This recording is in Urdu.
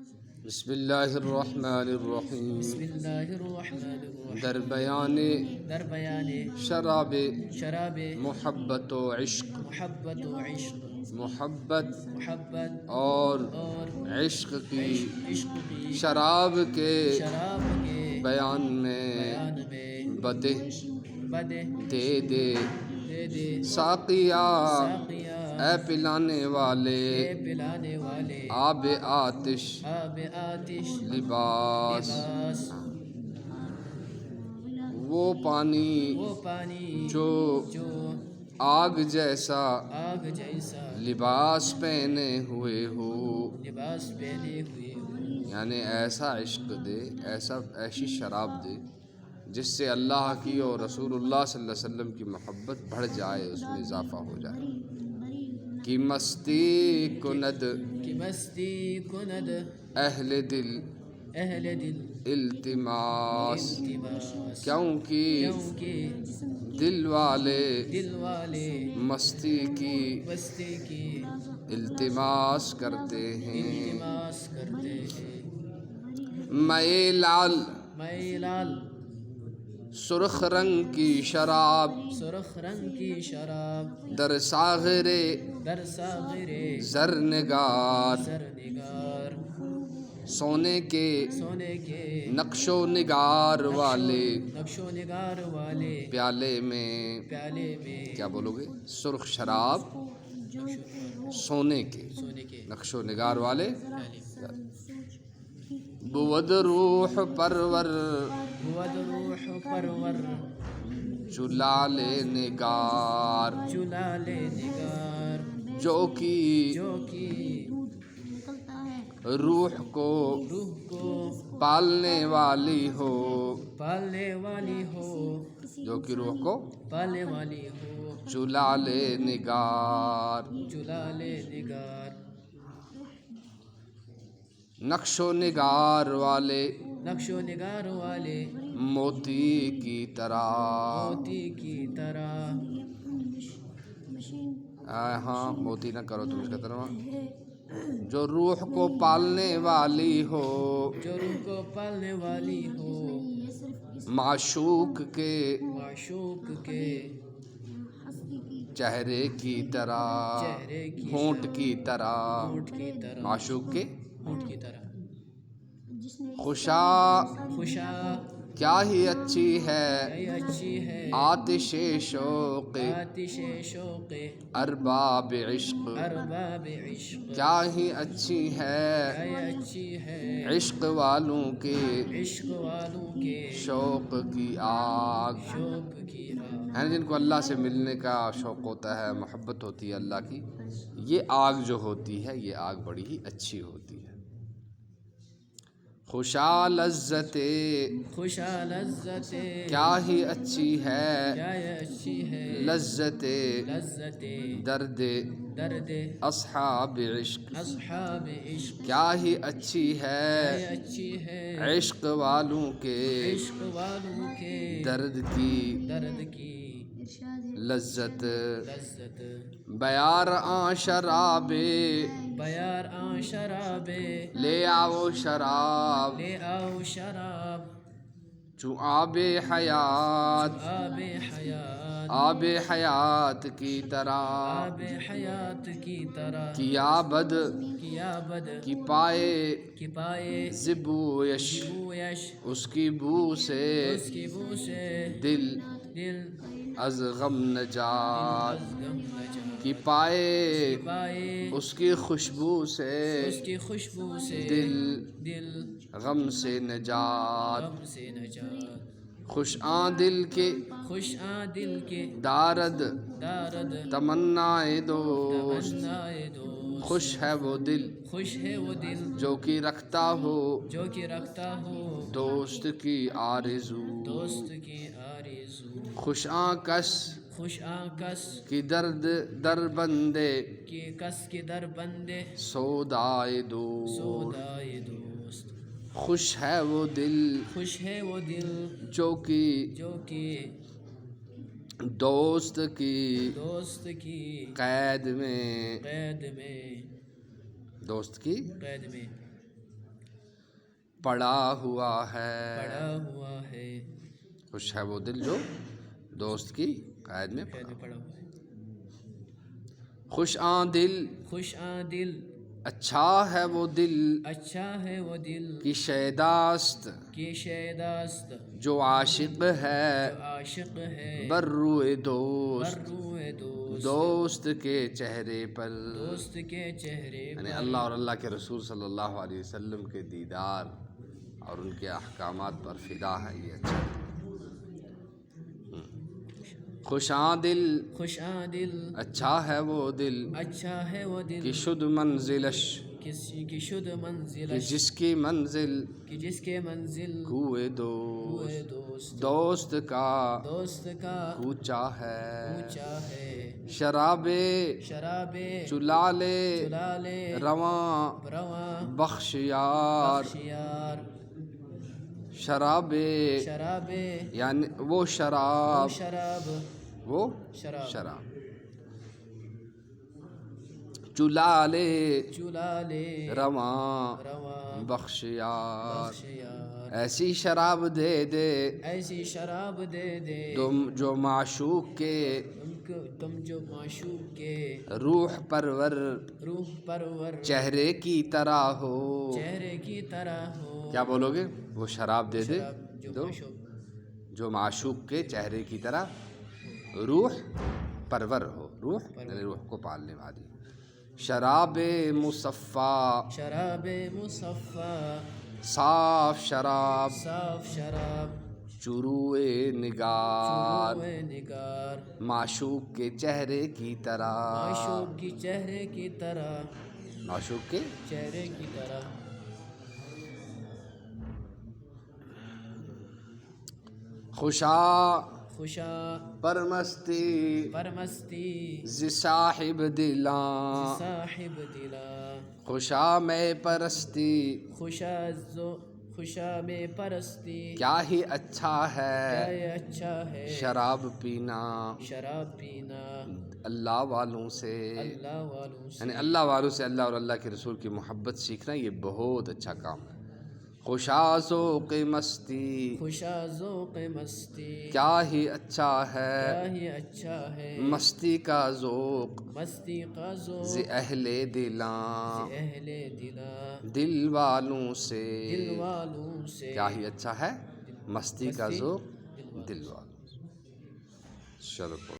بسم اللہ الرحمن الرحیم بسم اللہ الرحمن الرحیم در بیان در بیان شراب شراب محبت و عشق، محبت و عشق، محبت اور عشق کی عشق کی شراب کے شراب کے بیان میں بیان میں بدے بدے دے دے دے دے ساقیا، ساقیا اے پلانے والے، اے پلانے والے آب آتش آب آتش لباس، لباس، وہ پانی وہ پانی جو جو آگ جیسا آگ جیسا لباس پہنے ہوئے ہو، لباس پہنے ہوئے ہو، یعنی ایسا عشق دے، ایسی شراب دے جس سے اللہ کی اور رسول اللہ صلی اللہ علیہ وسلم کی محبت بڑھ جائے، اس میں اضافہ ہو جائے۔ کہ مستی کند کہ مستی کند اہل دل اہل دل التماس، التماس، کیونکہ دل والے مستی کی مستی کی التماس کرتے ہیں۔ التماس کرتے ہیں۔ میں لال میں لال سرخ رنگ کی شراب، سرخ رنگ کی شراب، در ساغر در ساغر زرنگار، زرنگار، سونے کے نقش و نگار والے نقش و نگار والے پیالے میں، پیالے میں، کیا بولو گے؟ سرخ شراب سونے کے نقش و نگار والے بود روح پرور، بود روح پرور، جلال نگار، جلال نگار، جو کہ روح کو پالنے والی ہو، پالنے والی ہو، جو کہ روح کو پالنے والی ہو، جلال نگار، جلال نگار، نقش و نگار والے نقش و نگار والے موتی کی طرح، موتی کی طرح، ہاں موتی نہ کرو تم اس کا ترجمہ، جو روح کو پالنے والی ہو، جو روح کو پالنے والی ہو، معشوق کے چہرے کی طرح، چہرے کی ہونٹ کی طرح، ہونٹ کی طرح، معشوق کے ہونٹ کی طرح، خوشا کیا ہی اچھی ہے یہ اچھی ہے آتش شوق آتش شوق ارباب عشق، ارباب عشق، کیا ہی اچھی ہے یہ اچھی ہے عشق والوں کے عشق والوں کے شوق کی آگ، شوق کی آگ، ہیں جن کو اللہ سے ملنے کا شوق ہوتا ہے، محبت ہوتی ہے اللہ کی، یہ آگ جو ہوتی ہے یہ آگ بڑی ہی اچھی ہوتی ہے۔ خوشا لذت خوشا لذت کیا ہی اچھی ہے کیا یہ اچھی ہے لذت لذت درد درد اصحاب عشق، اصحاب عشق، کیا ہی اچھی کیا ہے یہ اچھی ہے عشق والوں کے عشق والوں کے درد کی لذت، لذت، بیار آں شراب بیار آں شراب لے آؤ شراب، لے آؤ شراب، چو آب حیات، آب حیات، آب حیات کی طرح، آب حیات کی طرح، کیا بد کیا بد کی پائے کی پائے زبویش، بویش، اس کی بو سے اس کی بو سے دل دل از غم نجات، از غم نجات، کی پائے پائے اس کی خوشبو سے اس کی خوشبو سے دل غم سے نجات، غم سے نجات، خوش آں دل کے خوش آں دل کے دارد دارد تمنائے دوست، تمنائے دوست، خوش ہے وہ دل خوش ہے وہ دل جو کہ رکھتا ہو جو کہ رکھتا ہو دوست کی آرزو، دوست کی آرزو، خوش آں کس خوش آں کس کی درد در بندے کی کس کے در بندے سودائے دوست، سودائے دوست، خوش ہے وہ دل خوش ہے وہ دل جو کہ دوست کی قید میں، قید میں، دوست کی قید میں، پڑا ہوا ہے. پڑا ہوا ہے. خوش ہے وہ دل جو دوست کی قید میں قید پڑا. میں پڑا ہوا ہے. خوش آں دل خوش آں دل اچھا ہے وہ دل اچھا ہے وہ دل کی شیداست کی شیداست جو عاشق ہے جو عاشق ہے بر روئے بر دوست. روئے دوست دوست کے چہرے پر دوست کے چہرے یعنی پر اللہ اور اللہ کے رسول صلی اللہ علیہ وسلم کے دیدار اور ان کے احکامات پر فدا ہے. یہ اچھا خوش آں دل خوش آں دل اچھا ہے وہ دل اچھا ہے وہ دل کہ شد منزلش کسی کی شد کہ منزل جس کی منزل کہ جس کے منزل کوئے ہوئے دوست. دوست دوست کا دوست کا کوچا ہے. اونچا ہے. شراب شراب چلالے چلالے رواں رواں بخش یار. بخشیار. شراب شراب یعنی وہ شراب شراب وہ شراب شراب. چلالے چلالے رواں رواں بخش یار. بخشیار. ایسی شراب دے دے ایسی شراب دے دے تم جو معشوق کے تم جو معشوق کے روح پرور روح پرور چہرے کی طرح ہو. چہرے کی طرح ہو. کیا بولو گے؟ وہ شراب دے دے شراب جو دو معشوق جو معشوق کے چہرے کی طرح روح پرور ہو. روح یعنی روح کو پالنے والی. شراب مصفا شراب مصفا صاف شراب صاف شراب چروئے نگار چروئے نگار معشوق کے چہرے کی طرح. معشوق کی چہرے کی طرح معشوق کے چہرے کی طرح. خوشا خوشا پرمستی پرمستی ز صاحب دلاں. صاحب دلا. خوشا میں پرستی خوشا میں پرستی کیا ہی اچھا کیا ہے یہ اچھا ہے. شراب پینا شراب پینا اللہ والوں سے. اللہ والوں سے. یعنی اللہ والوں سے اللہ اور اللہ کے رسول کی محبت سیکھنا یہ بہت اچھا کام ہے. خوشا ذوق مستی خوشا ذوق مستی کیا ہی اچھا ہے کیا ہی اچھا ہے. مستی کا ذوق مستی کا ز ذوق اہل دلاں. اہل دلا. دل والوں سے دل والوں سے کیا ہی اچھا ہے مستی کا ذوق دل والوں سے. چلو.